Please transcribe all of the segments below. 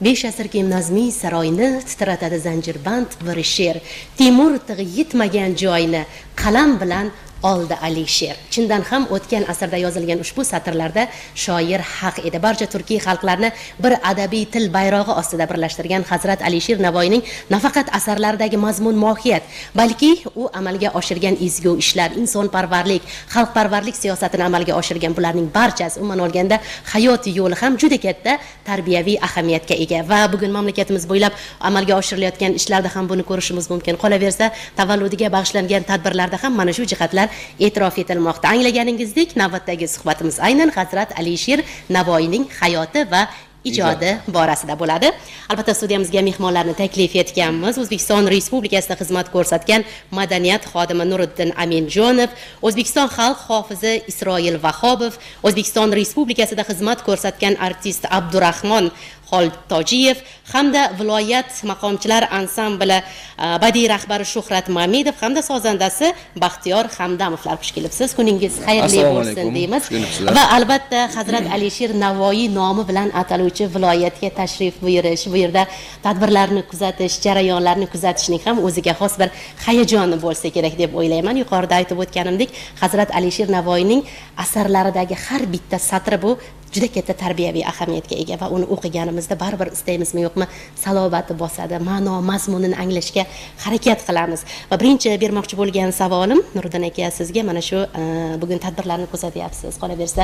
5 asr gimnazmiy saroyni titratadi zanjirband bir she'r. Timur tig'i yetmagan joyni qalam bilan oldi Alisher. Chindan ham o'tgan asrda yozilgan ushbu satrlarda shoir haq edi. Barcha turkiy xalqlarni bir adabiy til bayrog'i ostida birlashtirgan Hazrat Alisher Navoiyning nafaqat asarlaridagi mazmun mohiyat, balki u amalga oshirgan ezgu ishlar, insonparvarlik, xalqparvarlik siyosatini amalga oshirgan bularning barchasi umuman olganda hayot yo'li ham juda katta tarbiyaviy ahamiyatga ega va bugun mamlakatimiz bo'ylab amalga oshirilayotgan ishlarda ham buni ko'rishimiz mumkin. Qolaversa, tavalludiga bag'ishlangan tadbirlarda ham mana shu jihatlar e'tirof etilmoqda. Anglaganingizdek, navbatdagi suhbatimiz aynan Hazrat Alisher Navoiyning hayoti va ijodi borasida bo'ladi. Albatta studiyamizga mehmonlarni taklif etganmiz. O'zbekiston Respublikasida xizmat ko'rsatgan madaniyat xodimi Nuriddin Aminjonov, O'zbekiston xalq hofizi Isroil Vahobov, O'zbekiston Respublikasida xizmat ko'rsatgan artist Abdurahmon Xoltojiyev hamda viloyat maqomchilar ansambli badiiy rahbari Shuhrat Mamedov hamda sozandasi Baxtiyor Hamdamovlar xush kelibsiz. Kuningiz xayrli bo'lsin deymiz. Va albatta Hazrat Alisher Navoiy nomi bilan ataluvchi viloyatga tashrif buyurish, bu yerda tadbirlarni kuzatish, jarayonlarni kuzatishning ham o'ziga xos bir hayajoni bo'lsa kerak deb o'ylayman. Yuqorida aytib o'tganimdek, Hazrat Alisher Navoiyning asarlaridagi har bitta satri bu juda katta tarbiyaviy ahamiyatga ega va uni o'qiganimizda baribir istaymizmi yo'qmi salobati bosadi, ma'no mazmunini anglashga harakat qilamiz. Va birinchi bermoqchi bo'lgan savolim Nuriddin aka sizga, mana shu bugun tadbirlarni kuzatyapsiz. Qolaversa,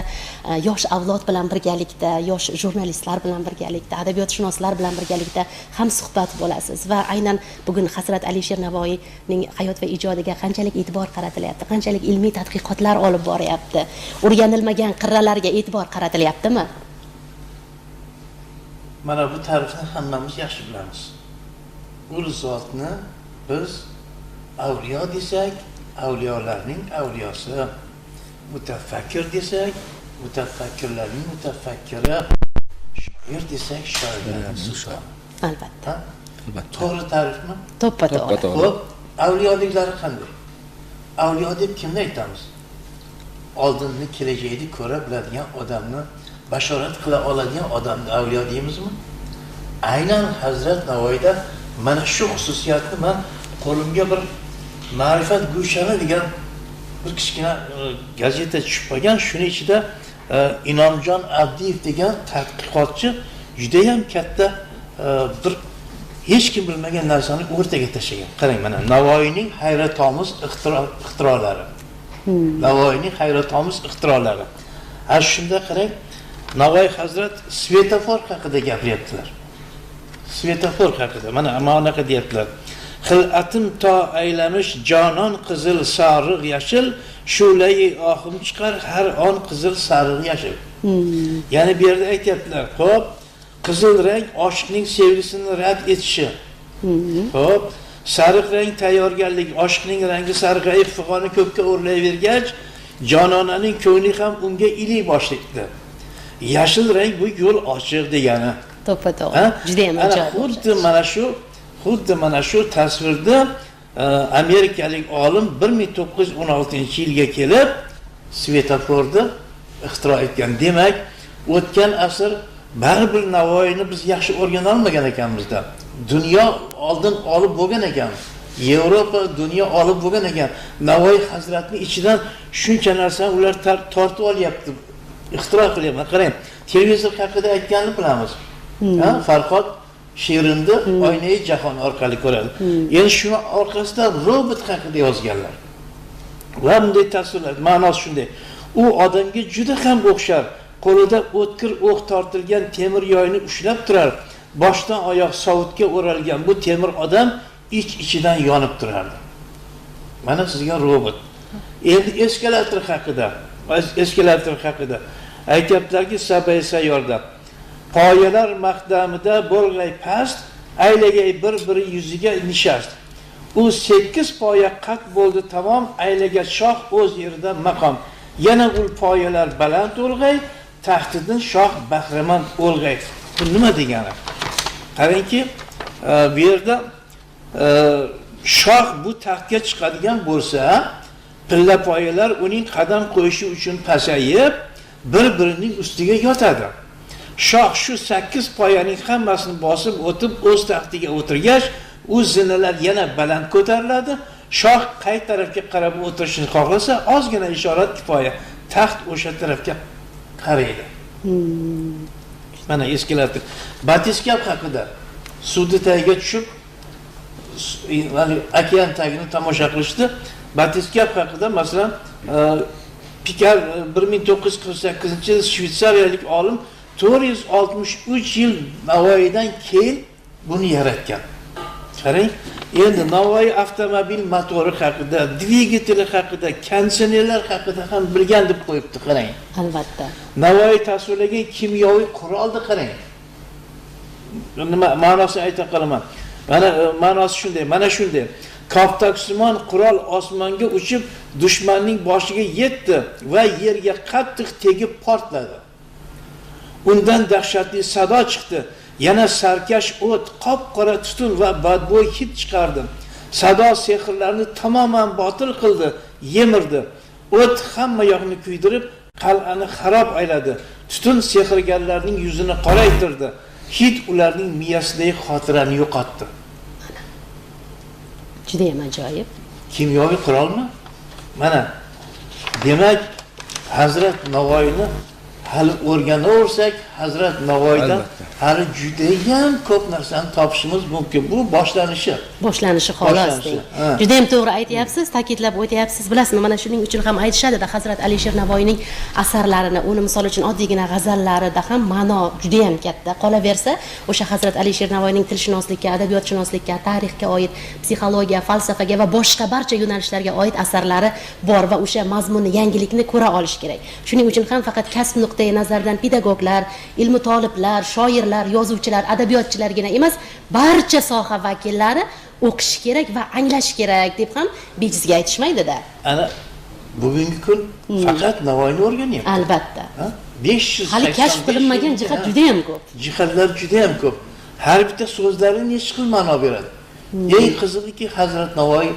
yosh avlod bilan birgalikda, yosh jurnalistlar bilan birgalikda, adabiyotshunoslar bilan birgalikda ham suhbat bo'lasiz va aynan bugun Hazrat Alisher Navoiyning hayot va ijodiga qanchalik e'tibor qaratilyapti, qanchalik ilmiy tadqiqotlar olib boryapti, o'rganilmagan qirralarga e'tibor qaratilyapti. Mana bu tarixni hammamiz yaxshi bilamiz. Ul zotni biz avliyo desak, avliyolarning avliyosi, mutafakkir desak, mutafakkirlarning mutafakkiri, shoir desak, shoirlarning shoiri. Albatta. Albatta. To'g'ri tarixmi? To'ppa-to'g'ri. Xo'p, avliyoliklari qanday? Avliyo deb kimni aytamiz? Oldinni kelajakni ko'ra biladigan odamni, bashorat qila oladigan odamni avliyo deymizmi? Aynan Hazrat Navoiyda mana shu xususiyatni men qo'limga bir Ma'rifat Gulshani degan bir kichkina gazeta tushib qolgan, shuning ichida Inomjon Abdiyev degan tadqiqotchi juda ham katta bir hech kim bilmagan narsani o'rtaga tashlagan. Qarang, mana Navoiyning hayratomuz ixtirolari. Navoiyning hayratomuz ixtirolari. Ana shunda qarang, Navoiy Hazrat svetofor haqida gapiryaptilar. Svetofor haqida. Mana anaqa deyaptilar. Xilatim to aylamish jonon qizil sariq yashil, shu'lai ohim chiqar har on qizil sariq yashil. Ya'ni bu yerda aytyaptilar, xo'p, qizil rang oshiqning sevgisini rad etishi. Xo'p, sariq rang tayyorgarlik, oshiqning rangi sarg'ayib fig'oni ko'kka o'rlayvergach, jononaning ko'ngli ham unga iliy boshlaydi. Yashil rang bu yo'l ochiq degani. To'ppa-to'g'ri. Juda ham ajoyib. Xuddi mana shu tasvirda amerikalik olim 1916-yilga kelib svetoforni ixtiro etgan. Demak, o'tgan asr baribir Navoiyni biz yaxshi o'rgana olmagan ekanmizda. Dunyo oldin olib bo'lgan ekan. Yevropa dunyo olib bo'lgan ekan. Navoiy hazratning ichidan shuncha narsani ular tortib olyapti. Ixtiro qilyapti. Qarang, televizor haqida aytganini bilamiz. Farhod she'rinde oynayı jahon orqali ko'radi. Endi shuni orqasida robot haqida yozganlar. Va bunday tasvirlar, ma'nosi shunday. U odamga juda ham o'xshar. Qo'lida o'tkir o'q tortilgan temir yoyni ushlab turar. Boshdan oyoq sovutga o'ralgan bu temir odam ichidan yonib turardi. Mana sizga robot. Endi eskalator haqida aytyaptilarki, Sabay sayyorda poyalar maqdamida bo'lg'ay past, aylagay bir-biri yuziga nishast. U 8 poya qat bo'ldi tamom, aylaga shoh o'z yerida maqom. Yana ul poyalar baland o'lg'ay, taxtidan shoh bahramand o'lg'ay. Bu nima degani? Qarangki, bu yerda shoh bu taxtga chiqadigan bo'lsa, pilla poyalar uning qadam qo'yishi uchun pasayib, bir-birining ustiga yotadi. Shoh shu 8 poyaning hammasini bosib o'tib o'z taxtiga o'tirgach, u zinalar yana baland ko'tariladi. Shoh qay tarafga qarab o'tirishni xohlasa, ozgina ishorat kifoya. Taxt o'sha tarafga qaraydi. Mana eskilardi. Batiskap haqida suvni tagiga tushib, okean tagini tomosha qilishdi. Batiskap haqida masalan Pikar 1948-yil shvetsariyalik olim 463 yil Navoiydan keyin buni yaratgan. Qarang, endi Navoiy avtomobil motori haqida, dvigateli haqida, konditsionerlar haqida ham bilgan deb qo'yibdi, qarang. Albatta. Navoiy tasvirlagan kimyoviy qurolni qarang. Nima ma'nosini ayta qolaman. Mana ma'nosi shunday, mana shunday. Koptaksimon qurol osmonga uchib dushmanning boshiga yetdi va yerga qattiq tegib portladi. Undan dahshatli sado chiqdi. Yana sarkash o't, qop-qora tutun va badbo'y hid chiqardi. Sado sehrlarni tamoman botil qildi, yemirdi. O't hamma yoqni kuydirib, qal'ani xarob ayladi. Tutun sehrgarlarning yuzini qoraytirdi. Hid ularning miyasidagi xotirani yo'qotdi. Juda ham ajoyib. Kimyoviy qurolmi? Mana demak Hazrat Navoiyni hali o'rganaversak, Hazrat Navoiydan hali juda ham ko'p narsani topishimiz mumkin. Bu boshlanishi. Boshlanishi xolos deng. Juda ham to'g'ri aytyapsiz, ta'kidlab o'tyapsiz. Bilasizmi, mana shuning uchun ham aytishadi-da, Hazrat Alisher Navoiyning asarlarini, uni misol uchun oddiygina g'azallarida ham ma'no juda ham katta. Qolaversa, o'sha Hazrat Alisher Navoiyning tilshunoslikka, adabiyotshunoslikka, tarixga oid, psixologiya, falsafaga va boshqa barcha yo'nalishlarga oid asarlari bor va o'sha mazmunni, yangilikni ko'ra olish kerak. Shuning uchun ham faqat kasb nuqtai nazardan pedagoglar, ilmi toliblar, shoirlar, yozuvchilar, adabiyotchilargina emas, barcha soha vakillari o'qish kerak va anglash kerak deb ham bejizga aytishmaydi-da. Ana bugungi kun faqat Navoiyni o'rganyapti. Albatta. 585 hali kashf qilinmagan jihat juda ham ko'p. Jihatlar juda ham ko'p. Har bitta so'zlari necha xil ma'no beradi. Eng qizig'iki Hazrat Navoiy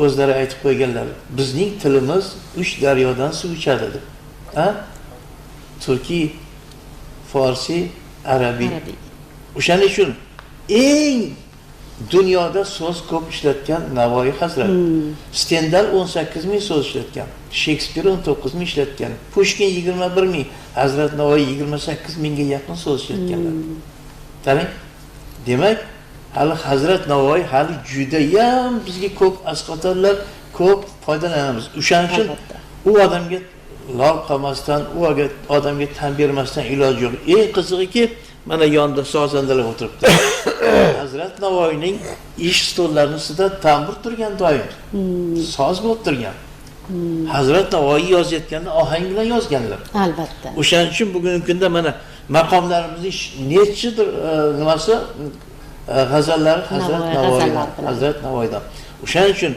o'zlari aytib qo'yganlar. Bizning tilimiz 3 daryodan suv ichadi deb. Turkiy, Farsi, Arabiy. O'shaning uchun eng dunyoda so'z ko'p ishlatgan Navoiy Hazrat. Stendal 18 ming so'z ishlatgan, Shekspir 19 ming ishlatgan, Pushkin 21 ming, Hazrat Navoiy 28 mingga yaqin so'z ishlatganlar. Qarang, demak, hali Hazrat Navoiy hali juda ham bizga ko'p asqotarlar, ko'p foydalanamiz. O'shaning uchun u odamga lol qolmasdan, u odamga tan bermasdan iloji yo'q. Eng qizig'iki, mana yonda sozandalar o'tiribdi. Hazrat Navoiyning ish stollarining ustida tambur turgan doim. Soz bo'lib turgan. Hazrat Navoiy yozayotganda ohang bilan yozganlar. Albatta. O'shaning uchun bugungi kunda mana maqomlarimizning nechidir nimasi g'azallari Hazrat Navoiydan. O'shaning uchun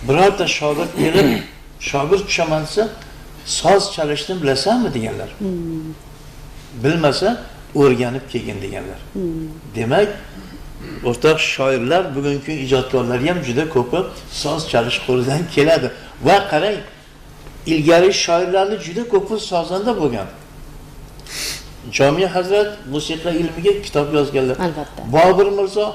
birorta shogird kelib, shogird tushamansa, soz chalishni bilasanmi deganlar. Bilmasa o'rganib kelgin deganlar. Demak, o'rtoq shoirlar, bugungi kun ijodkorlari ham juda ko'pi soz chalish qo'lidan keladi. Va qarang, ilgari shoirlarning juda ko'pi sozanda bo'lgan. Jomiy Hazrat musiqa ilmiga kitob yozganlar. Albatta. Bobur Mirzo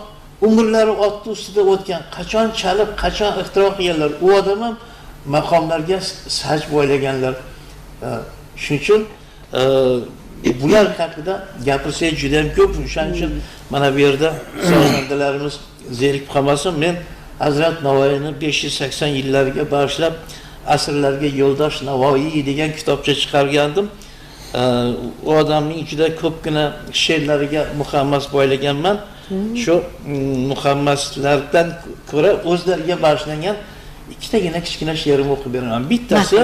umrlari otni ustida o'tgan, qachon chalib, qachon ixtiro qilganlar. U odam ham maqomlarga saj bo'ylaganlar. Shuning uchun bular haqida gapirsak juda ham ko'p. Shuning uchun mana bu yerda sozandalarimiz zerikib qolmasin. Men Hazrat Navoiyni 580 yillarga bag'ishlab asrlarga yo'ldosh Navoiy degan kitobcha chiqargandim. U odamning juda ko'pgina she'rlariga muhammas boylaganman. Shu muhammaslardan ko'ra o'zlariga bag'ishlangan ikkitagina kichkina she'rim o'qib beraman. Bittasi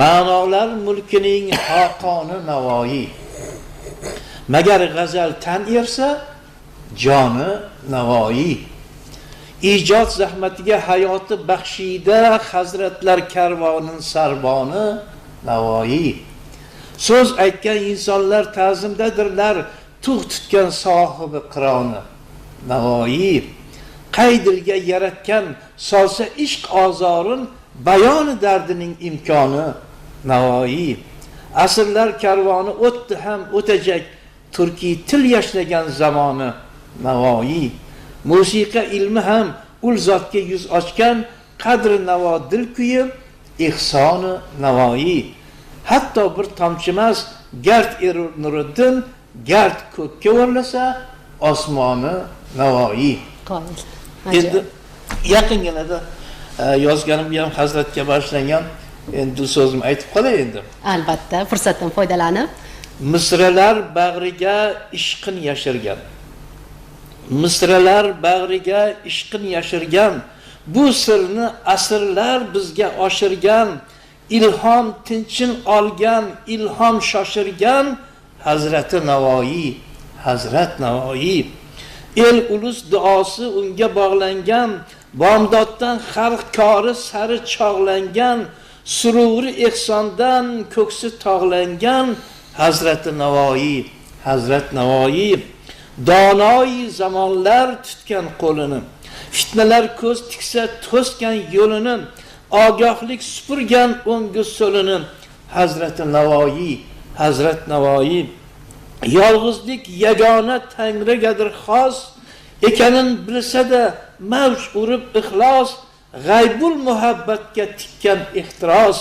Ma'nolar mulkining xoqoni Navoiy. Magar g'azal tan ersa, joni Navoiy. Ijod zahmatiga hayoti baxshida hazratlar karvonin sarboni Navoiy. So'z aytgan insonlar ta'zimdadirlar, tug' tutgan sohibi qironi Navoiy. Qay dilga yaratgan solsa ishq ozorin, bayoni dardining imkoni Navoiy. Asrlar karvoni o'tdi ham o'tajak, turkiy til yashlagan zamoni Navoiy. Musiqa ilmi ham ul zotga yuz ochgan, qadri navo dil kuyib, ihsoni Navoiy. Hatto bir tomchimas gard erur Nuriddin, gard ko'kka o'rlasa, osmoni Navoiy. Qoyil. Endi yaqinginada yozganim ham Hazratga boshlangan, endi so'zimni aytib qolay endi. Albatta, fursatdan foydalanib. Misralar bag'riga ishqin yashirgan. Misralar bag'riga ishqin yashirgan. Bu sirni asrlar bizga oshirgan. İlhom tinchin olgan, ilhom shoshirgan Hazrati Navoiy, Hazrat Navoiy. El ulus duosi unga bog'langan, bomdoddan xalq kori sari chog'langan, sururi ehsondan ko'ksi tog'langan Hazrati Navoiy, Hazrat Navoiy. Donoy zamonlar tutgan qo'lini, fitnalar ko'z tiksa to'sgan yo'lini, ogohlik supurgan o'ngi so'lini Hazrati Navoiy, Hazrat Navoiy. Yolg'izlik yagona Tangrigadir xos, ekanin bilsa-da mavj urib ixlos, g'aybul muhabbatga tikkan ehtiros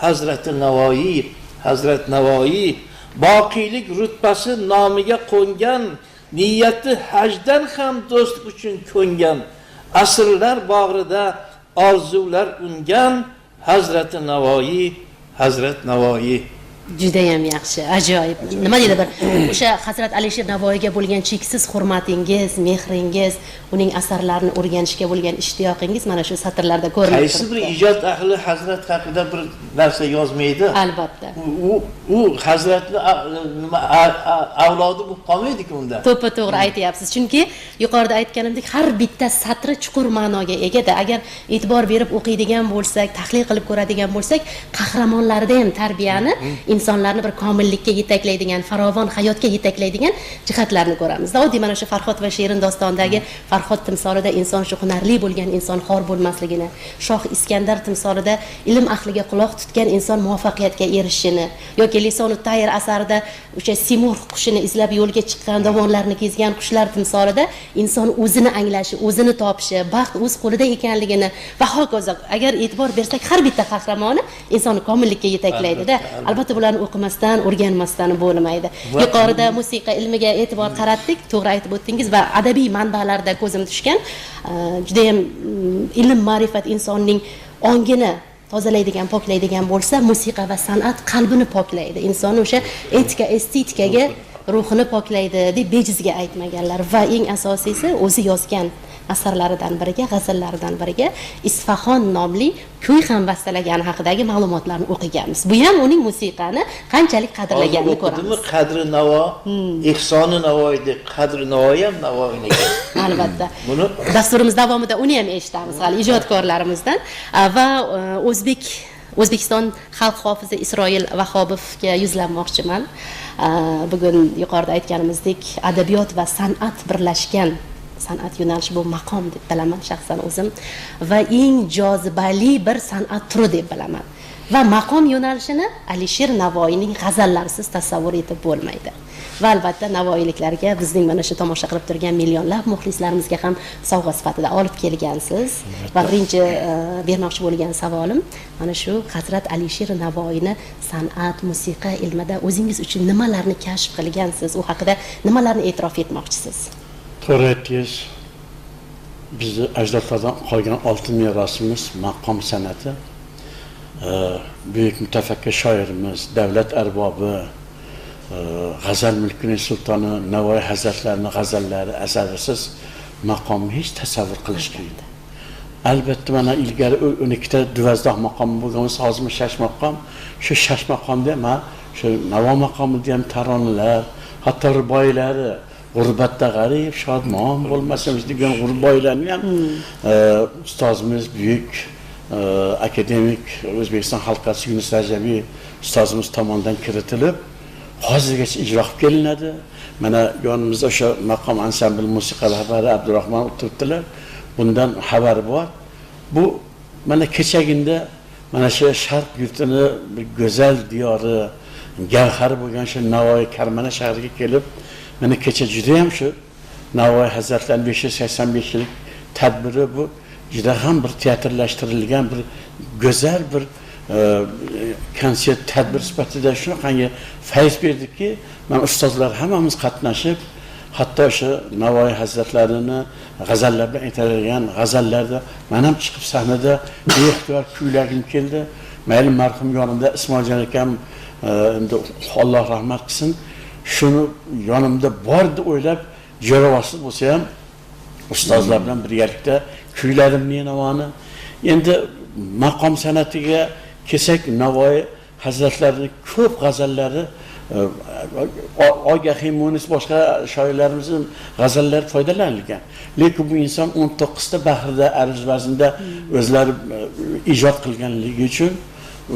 Hazrati Navoiy, Hazrat Navoiy. Boqiylik rutbasi nomiga qo'ngan, niyati hajdan ham do'st uchun ko'ngan, asrlar bag'rida orzular ungan Hazrati Navoiy, Hazrat Navoiy. Juda ham yaxshi, ajoyib. Nima deydi bir o'sha Hazrat Alisher Navoiyga bo'lgan cheksiz hurmatingiz, mehringiz, uning asarlarini o'rganishga bo'lgan ishtiyoqingiz mana shu satrlarda ko'rinib turibdi. Qaysi bir ijod ahli Hazrat haqida bir narsa yozmaydi? Albatta. U Hazratni nima avlodi bo'lib qolmaydi-ku unda. To'g'ri aytyapsiz. Chunki yuqorida aytganimdek, har bitta satri chuqur ma'noga egada. Agar e'tibor berib o'qiydigan bo'lsak, tahlil qilib ko'radigan bo'lsak, qahramonlarida ham tarbiyani, insonlarni bir komillikka yetaklaydigan, farovon hayotga yetaklaydigan jihatlarni ko'ramiz. Oddiy mana shu Farhod va Shirin dostonidagi Farhod timsolida inson shu hunarli bo'lgan inson xor bo'lmasligini, Shoh Iskandar timsolida ilm ahliga quloq tutgan inson muvaffaqiyatga erishishini, yoki Lisonut Tayr asarida o'sha Simur qushini izlab yo'lga chiqqan, dovonlarni kezgan qushlar timsolida inson o'zini anglashi, o'zini topishi, baxt o'z qo'lida ekanligini va hokazo. Agar e'tibor bersak, har bitta qahramoni insonni komillikka yetaklaydi-da. Albatta bularni o'qimasdan, o'rganmasdan bo'lmaydi. Yuqorida musiqa ilmiga e'tibor qaratdik, to'g'ri aytib o'tdingiz va adabiy manbalarda ko'zim tushgan. Juda ham ilm, ma'rifat insonning ongini tozalaydigan, poklaydigan bo'lsa, musiqa va san'at qalbini poklaydi. Insonni o'sha etika, estetikaga ruhini poklaydi deb bejizga aytmaganlar va eng asosiysi o'zi yozgan asarlaridan biriga, g'azallaridan biriga Isfahon nomli kuy ham bastalagani haqidagi ma'lumotlarni o'qiganmiz. Bu ham uning musiqani qanchalik qadrlaganini ko'ramiz. Qadri Navo, ihsoni Navoiyda, qadri Navoiy ham Navoiyniga. Albatta. Buni dasturimiz davomida uni ham eshitamiz hali ijodkorlarimizdan va O'zbekiston xalq hofizi Isroil Vahobovga yuzlanmoqchiman. Bugun yuqorida aytganimizdek, adabiyot va san'at birlashgan san'at yo'nalishi bu maqom deb bilaman shaxsan o'zim va eng jozibali bir san'at turi deb bilaman. Va maqom yo'nalishini Alisher Navoiyning g'azallarisiz tasavvur etib bo'lmaydi. Va albatta Navoiyliklarga bizning mana shu tomosha qilib turgan millionlab muxlislarimizga ham sovg'a sifatida olib kelgansiz. Va birinchi bermoqchi bo'lgan savolim mana shu Hazrat Alisher Navoiyni san'at, musiqa ilmida o'zingiz uchun nimalarni kashf qilgansiz? U haqida nimalarni e'tirof etmoqchisiz? To'g'ri aytdingiz. Bizni ajdodlardan qolgan oltin merosimiz maqom san'ati. Büyük mütefakkir shoirimiz, davlat arbobi, g'azal mulkining sultoni Navoiy hazratlarining g'azallari asarisiz maqomni hech tasavvur qilish qiyin. Albatta mana ilgari 12 ta duvazdoq maqom bo'lgan bo'lsa, hozir 6 maqom. Shu 6 maqomda men shu Navo maqomida ham taronalar, hatto ruboylari G'urbatda g'arib, shodmon bo'lmasamiz degan g'urboylarni ham ustozimiz buyuk akademik O'zbekiston xalqasi Yunus Rajabiy ustozimiz tomonidan kiritilib, hozirgacha ijro qilib kelinadi. Mana yonimizda o'sha maqom ansambl musiqa rahbari Abdurahmon o'tiribdilar. Bundan xabar bor. Bu mana kechaginda mana shu sharq yurtini bir go'zal diyori, gavhari bo'lgan shu Navoiy Karmana shahriga kelib, mana kecha juda ham shu Navoiy Hazratlarining 585 yillik tadbiri bu juda ham bir teatrlashtirilgan bir go'zal bir konsert tadbir sifatida shunaqangi fayz berdiki, men ustozlar hammamiz qatnashib, hatto o'sha Navoiy Hazratlarini g'azallar bilan aytilgan g'azallarda men ham chiqib sahnada beixtiyor kuylagim keldi. Mayli marhum yonimda Ismoiljon akam endi Alloh rahmat qilsin, shuni yonimda bor deb o'ylab jo'ravosiz bo'lsa ham ustozlar bilan birgalikda kuyladim Navoni. Endi maqom san'atiga kelsak, Navoiy Hazratlarining ko'p g'azallari Ogahiy Munis boshqa shoirlarimizning g'azallari foydalanilgan. Lekin bu inson 19 ta bahrda arz vaznda o'zlari ijod qilganligi uchun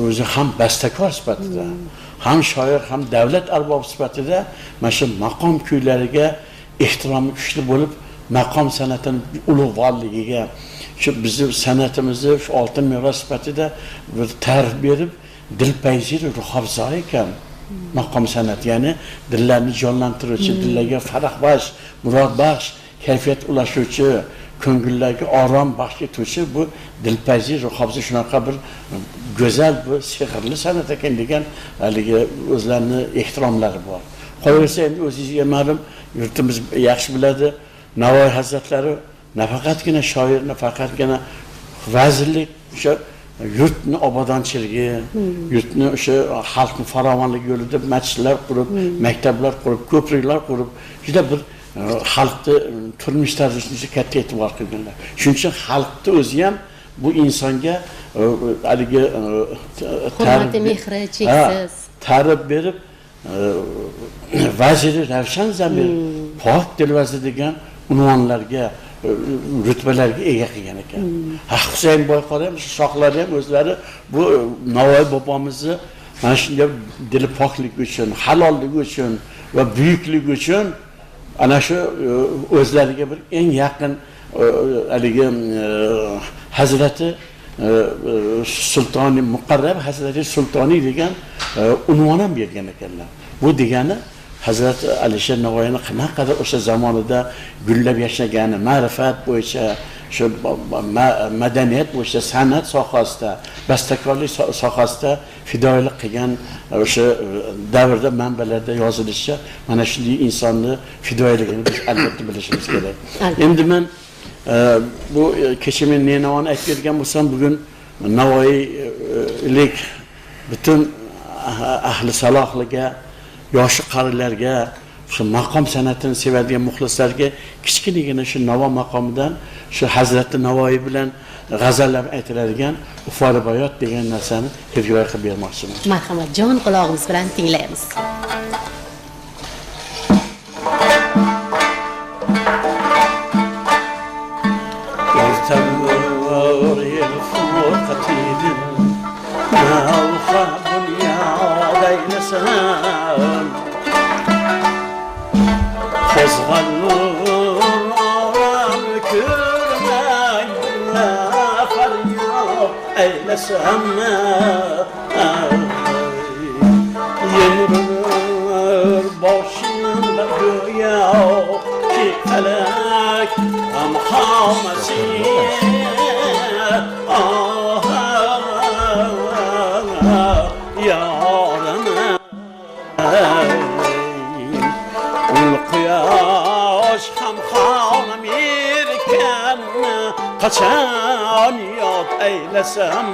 o'zi ham bastakor sifatida, ham shoir, ham davlat arbobi sifatida mana shu maqom kuylariga ehtiromi kuchli bo'lib, maqom san'atining ulug'vorligiga, shu bizning san'atimizni shu oltin meros sifatida bir ta'rif berib, dilpayzir ruhafzo ekan. Maqom san'at, ya'ni dillarni jonlantiruvchi, dillarga farah baxsh, murod baxsh, kayfiyat ulashuvchi, ko'ngillarga orom baxsh etuvchi bu dilpayzir ruhafzo shunaqa bir go'zal, bu sehrli san'at ekan degan haligi o'zlarini ehtiromlari bor. Qolaversa endi o'zingizga ma'lum, yurtimiz yaxshi biladi, Navoiy Hazratlari nafaqatgina shoir, nafaqatgina vazirlik, o'sha yurtni obodonchiligi, yurtni o'sha xalqning farovonligi yo'lida masjidlar qurib, maktablar qurib, ko'priklar qurib, juda bir xalqni turmush tarziga katta e'tibor qilganlar. Shuning uchun xalqni o'zi ham bu insonga haligi hurmati, mehri cheksiz ta'rif berib, vaziri ravshan zamir, pok dilvazi degan unvonlarga, rütbelerge ega qilgan ekan. Husayn Boyqori ham, shohlar ham o'zlari bu Navoiy bobomizni mana shunday dili pokligi uchun, halolligi uchun va buyukligi uchun ana shu o'zlariga bir eng yaqin haligi Hazrati Sultoni Muqarrab, Hazrati Sultoni degan unvon ham bergan ekanlar. Bu degani Hazrat Alisher Navoiyni qanaqadir o'sha zamonida gullab yashagani, ma'rifat bo'yicha, shu madaniyat bo'yicha, san'at sohasida, bastakorlik sohasida fidoyilik qilgan o'sha davrda manbalarda yozilishicha mana shunday insonni fidoyiligini biz albatta bilishimiz kerak. Endi men bu kecha men Navoni aytib bergan bo'lsam, bugun Navoiylik butun ahli salohlarga, yoshi qarilarga, shu maqom san'atini sevadigan muxlislarga kichkinagina shu Navo maqomidan shu Hazrati Navoiy bilan g'azallar aytiladigan Ufolibayot degan narsani hikoya qilib bermoqchiman. Marhamat, jon quloqimiz bilan tinglaymiz. Yenir başında göğe ki felek hamhamesi yarına Ulukuyaş hamhamam irken kaçan yad eylesem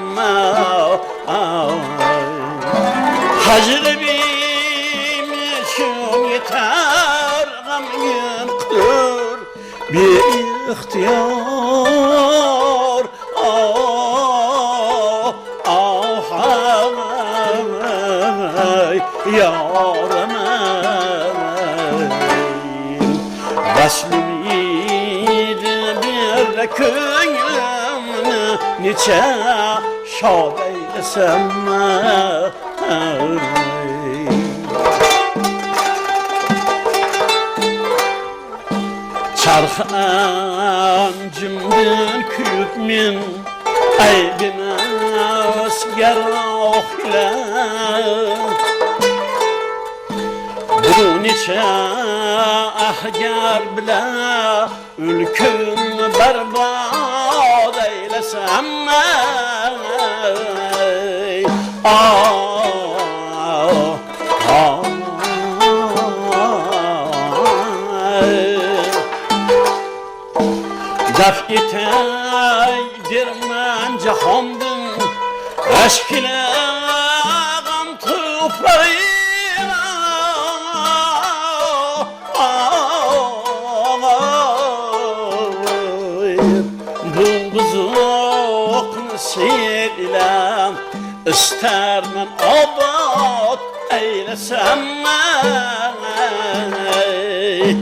Hacribim için yeter gamgin kılır bir ihtiyar yarım Vaslumid bir könlümü niçe şad eylesem Çarxan cimdin küyükmin aybine özger ahile neçe ahgar bile ülkümü berbat eylesem ey. Daf eteydirmen cahondun aşk ile gam toprağına. Bu buzukni seylem ister men obod eylesem ey.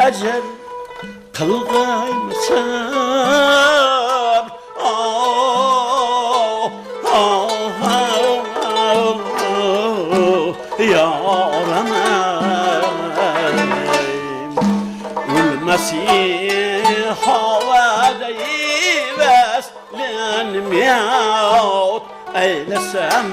Ecel kılgaymışım yaram Ülmesi havada yiveslenim yahut eylesem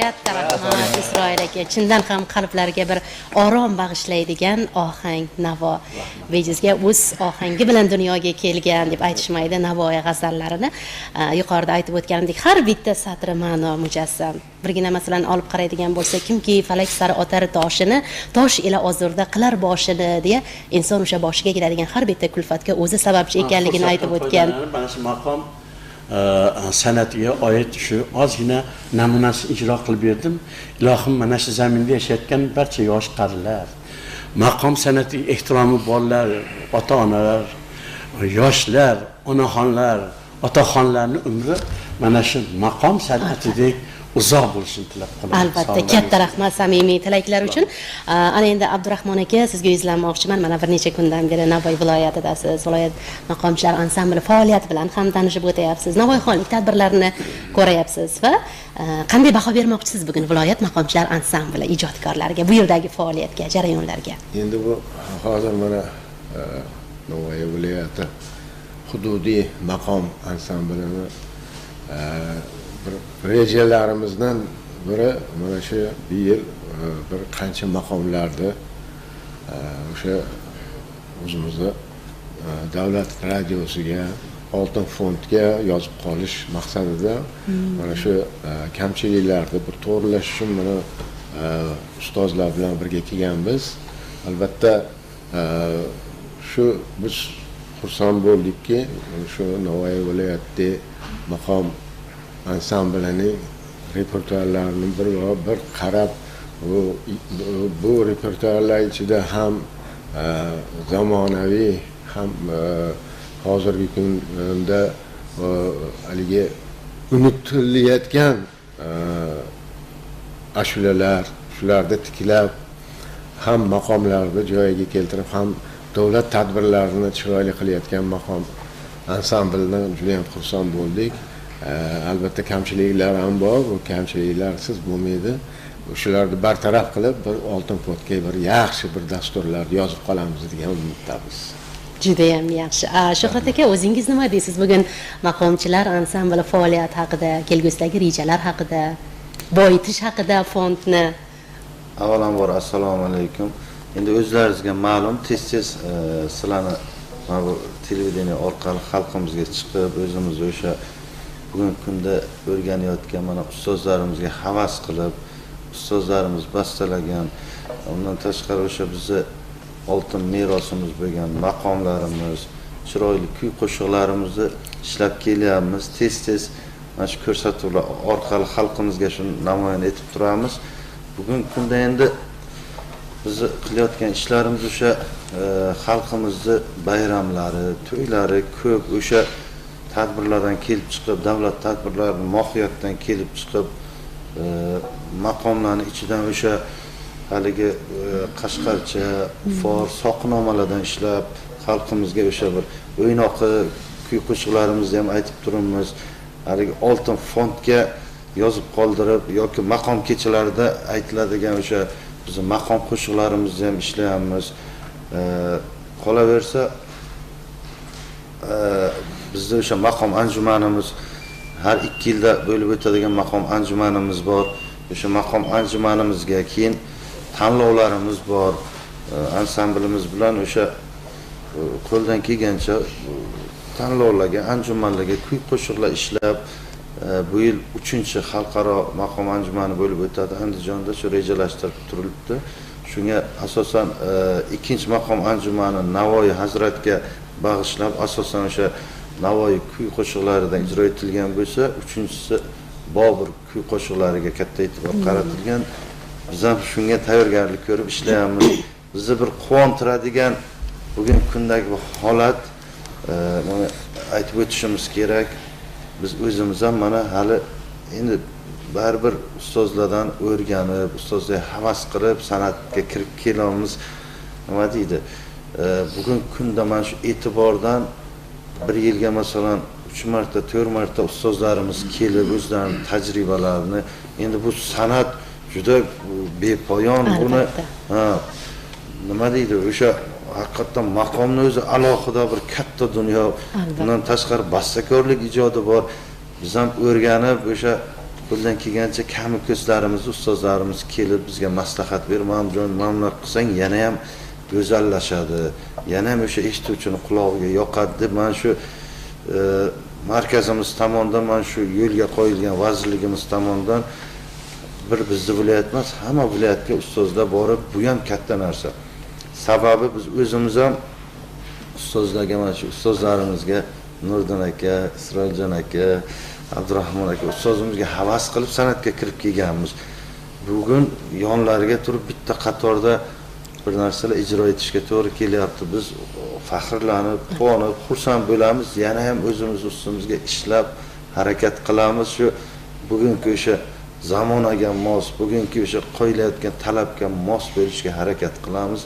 katta rahmat Isroil aka, chindan ham qalblarga bir orom bag'ishlaydigan ohang Navo. Bejizga o'z ohangi bilan dunyoga kelgan deb aytishmaydi Navoiy g'azallarini. Yuqorida aytib o'tganimdek, har bitta satri ma'no mujassam. Birgina masalan olib qaraydigan bo'lsak, kimki falak sari otar toshini, tosh ila ozurda qilar boshini deya inson o'sha boshiga keladigan har bitta kulfatga o'zi sababchi ekanligini aytib o'tgan. Mana shu maqom san'atiga oid shu ozgina namunasini ijro qilib berdim. Ilohim, mana shu zaminda yashayotgan barcha yosh qarilar, maqom san'atiga ehtiromi borlar, ota-onalar, yoshlar, onaxonlar, otaxonlarning umri mana shu maqom san'atidek uzoq bo'lishini tilab qolaman. Albatta, katta rahmat samimiy tilaklar uchun. Ana endi Abdurahmon aka, sizga yuzlanmoqchiman. Mana bir necha kundan beri Navoiy viloyatidasiz. Viloyat maqomchilar ansambli faoliyati bilan ham tanishib o'tyapsiz. Navoiyxonlik tadbirlarini ko'rayapsiz va qanday baho bermoqchisiz bugun viloyat maqomchilar ansambli ijodkorlariga, bu yerdagi faoliyatga, jarayonlarga? Endi bu hozir mana Navoiy viloyati hududiy maqom ansamblini bir rejalarimizdan biri mana shu yil bir qancha maqomlarni o'sha o'zimizni davlat radiosiga, oltin fondga yozib qolish maqsadida mana shu kamchiliklarni bir to'g'rilash uchun mana ustozlar bilan birga kelganmiz. Albatta shu biz xursand bo'ldikki, shu Navoiy viloyati maqom ansamblining repertuarlarini bir qarab, bu repertuarlar ichida ham zamonaviy ham hozirgi kunda haligi unutilayotgan ashulalar, shularni tiklab ham maqomlarni joyiga keltirib, ham davlat tadbirlarini chiroyli qilayotgan maqom ansamblidan juda ham xursand bo'ldik. Albatta kamchiliklar ham bor, bu kamchiliklarsiz bo'lmaydi. Shularni bartaraf qilib, bir oltin fondga bir yaxshi bir dasturlar yozib qolamiz degan umiddamiz. Juda ham yaxshi. Shuhrat aka, o'zingiz nima deysiz bugun maqomchilar ansambli faoliyati haqida, kelgusidagi rejalar haqida, boyitish haqida fondni? Avvalambor assalomu alaykum. Endi o'zlaringizga ma'lum, tez-tez sizlarni mana bu televideniya orqali xalqimizga chiqib, o'zimiz o'sha bugungi kunda o'rganayotgan mana ustozlarimizga havas qilib, ustozlarimiz bastalagan, undan tashqari o'sha bizni oltin merosimiz bo'lgan maqomlarimiz, chiroyli kuy qo'shiqlarimizni ishlab kelyapmiz. Tez-tez mana shu ko'rsatuvlar orqali xalqimizga shuni namoyon etib turamiz. Bugungi kunda endi biz qilayotgan ishlarimiz o'sha xalqimizni bayramlari, to'ylari ko'p, o'sha tadbirlardan kelib chiqib, davlat tadbirlarining mohiyatidan kelib chiqib, maqomlarning ichidan o'sha haligi Qashqarcha, Fors, Soqinomalardan ishlab, xalqimizga o'sha bir o'ynoqi kuy qo'shiqlarimizni ham aytib turibmiz. Haligi oltin fondga yozib qoldirib yoki maqom kechalarida aytiladigan o'sha bizning maqom qo'shiqlarimizni ham ishlayapmiz. Qolaversa bizda o'sha maqom anjumanimiz har 2 yilda bo'lib o'tadigan maqom anjumanimiz bor. O'sha maqom anjumanimizga keyin tanlovlarimiz bor. Ansamblimiz bilan o'sha qo'ldan kelgancha tanlovlarga, anjumanlarga kuy qo'shiqlar ishlab, bu yil 3-xalqaro maqom anjumani bo'lib o'tadi Andijonda, shu rejalashtirib turilibdi. Shunga asosan 2-maqom anjumani Navoiy Hazratga bag'ishlab, asosan o'sha Navoiy kuy qo'shiqlaridan ijro etilgan bo'lsa, 3-si Bobur kuy qo'shiqlariga katta e'tibor qaratilgan. Biz ham shunga tayyorgarlik ko'rib ishlayapmiz. Bizni bir quvontiradigan bugun kundagi holat, mana aytib o'tishimiz kerak. Biz o'zimiz ham mana hali endi baribir ustozlardan o'rganib, ustozlarga havas qilib san'atga kirib kelamiz. Nima deydi? Bugun kunda mana shu e'tibordan bir yilga masalan 3 marta, 4 marta ustozlarimiz kelib o'zlarining tajribalarini, endi bu san'at juda bepoyon, buni nima deydi? O'sha haqiqatdan maqomni o'zi alohida bir katta dunyo. Bundan tashqari bastakorlik ijodi bor. Biz ham o'rganib o'sha qo'ldan kelgancha kami ko'zlarimiz, ustozlarimiz kelib bizga maslahat berib, "Mamjon, mamnun qilsang yana ham go'zallashadi. Yana ham o'sha eshituvchini qulog'iga yoqadi" deb mana shu markazimiz tomonidan, mana shu yo'lga qo'yilgan vazirligimiz tomonidan bir bizni viloyat emas, hamma viloyatga ustozlar borib, bu ham katta narsa. Sababi biz o'zimiz ham ustozlarga, mana shu ustozlarimizga, Nurdin aka, Isroiljon aka, Abdurahmon aka ustozimizga havas qilib san'atga kirib kelganmiz. Bugun yonlariga turib bitta qatorda bir narsalar ijro etishga to'g'ri kelyapti. Biz faxrlanib, quvonib, xursand bo'lamiz. Yana ham o'zimiz ustimizga ishlab harakat qilamiz. Shu bugungi o'sha zamonaga mos, bugungi o'sha qo'yilayotgan talabga mos bo'lishga harakat qilamiz.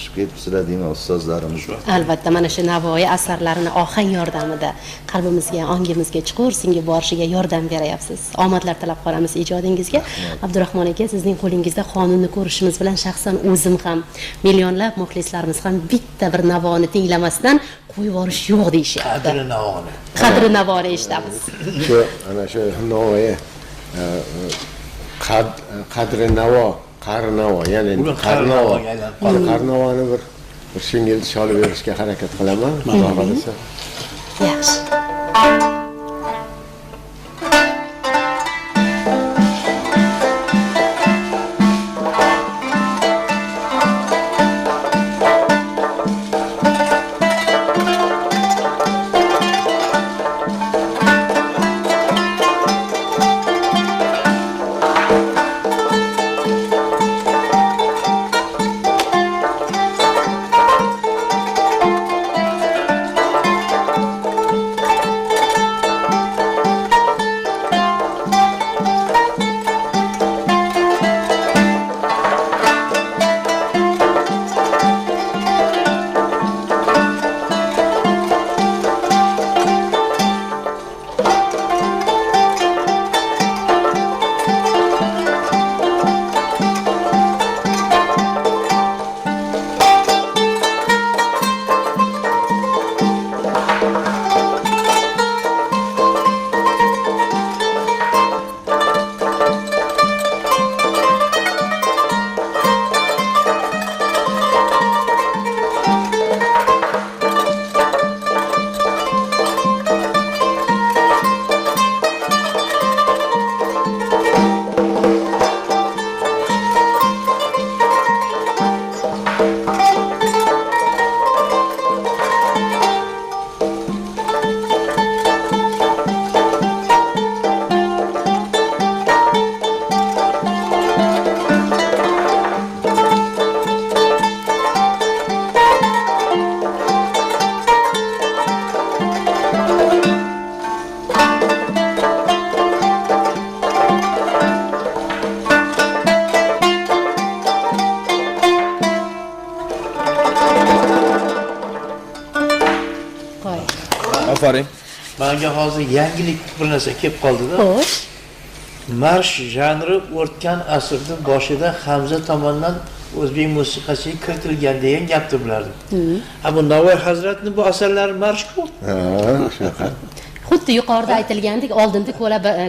Shu ketibsizlar deyman ustozlarimiz. Albatta, mana shu Navoiy asarlarini ohang yordamida qalbimizga, ongimizga chuqur singib borishiga yordam beryapsiz. Omadlar tilab qolamiz ijodingizga. Abdurahmon aka, sizning qo'lingizda qonunni ko'rishimiz bilan shaxsan o'zim ham, millionlab muxlislarimiz ham bitta bir Navoni tinglamasdan qo'yib yuborish yo'q deyishyapti. Qadri Navoni. Qadri Navoni eshitamiz. Shu ana shu Navoiy qadri Navo, Qarnavo, ya'ni Qarnavo. Qarnavoni bir single solib berishga harakat qilaman. Xudo xolisa. Yaxshi. Aferin. Menga hozir yangilik bir narsa kelib qoldi-da. Xo'sh. Marsh janri o'tgan asrning boshida Hamza tomonidan o'zbek musiqasiga kiritilgan degan gapni bilardim. Ha bu Navoiy hazratning bu asarlari marshku. Ha, shunaqa. Xuddi yuqorida aytilgandek, oldinda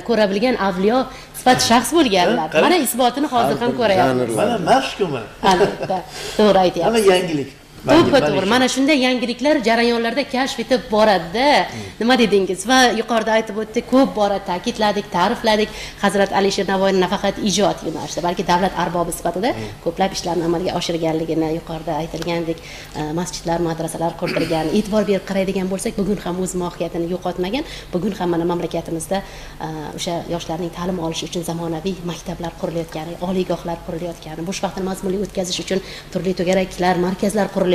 ko'ra bilgan avliyo sifat shaxs bo'lganlar. Mana isbotini hozir ham ko'rayapmiz. Mana marshku mana. Albatta, to'g'ri aytyapsiz. Mana yangilik. To'g'ri, mana shunday yangiliklar jarayonlarda kashf etib boradi. Nima dedingiz? Va yuqorida aytib o'tdik, ko'p bora ta'kidladik, ta'rifladik. Hazrat Alisher Navoiy nafaqat ijod yo'nalishida, balki davlat arbobi sifatida ko'plab ishlarni amalga oshirganligini, yuqorida aytilgandek, masjidlar, madrasalar qurdirgan, e'tibor berib qaraydigan bo'lsak, bugun ham o'z mohiyatini yo'qotmagan. Bugun ham mana mamlakatimizda o'sha yoshlarning ta'lim olishi uchun zamonaviy maktablar qurilayotgani, oliygohlar qurilayotgani, bo'sh vaqtini mazmunli o'tkazish uchun turli to'garaklar, markazlar qurilayotganligi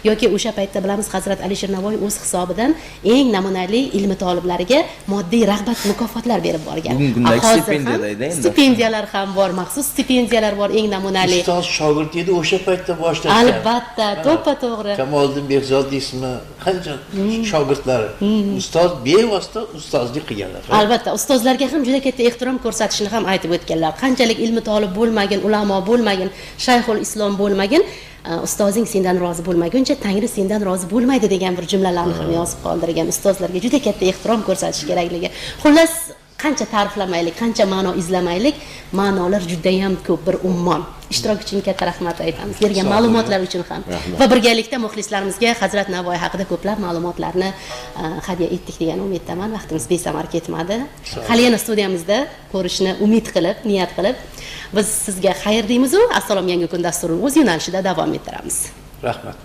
yoki o'sha paytda bilamiz Hazrat Alisher Navoiy o'z hisobidan eng namunali ilmi toliblariga moddiy rag'bat mukofotlar berib borgan. Bugungi kundagi stipendiyada endi. Stipendiyalar ham bor, maxsus stipendiyalar bor, eng namunali. Ustoz shogird edi o'sha paytda boshlagan. Albatta, to'ppa-to'g'ri. Kamoliddin Behzod ismi qancha shogirdlari. Ustoz bevosita ustozlik qilganlar. Albatta, ustozlarga ham juda katta ehtirom ko'rsatishni ham aytib o'tganlar. Qanchalik ilmi tolib bo'lmagin, ulamo bo'lmagin, shayxul islom bo'lmagin, ustozing sendan rozi bo'lmaguncha Tangri sendan rozi bo'lmaydi degan bir jumlalarni ham yozib qoldirgan. Ustozlarga juda katta ehtirom ko'rsatish kerakligi. Xullas, qancha ta'riflamaylik, qancha ma'no izlamaylik, ma'nolar juda ham ko'p bir ummon. Ishtirok uchun katta rahmat aytamiz. Bergan ma'lumotlar uchun ham. Va birgalikda muxlislarimizga Hazrat Navoiy haqida ko'plab ma'lumotlarni hadya etdik degan umiddaman. Vaqtimiz besamar ketmadi. Hali yana studiyamizda ko'rishni umid qilib, niyat qilib, biz sizga xayr deymiz-u, Assalom yangi kun dasturini o'z yo'nalishida davom ettiramiz. Rahmat.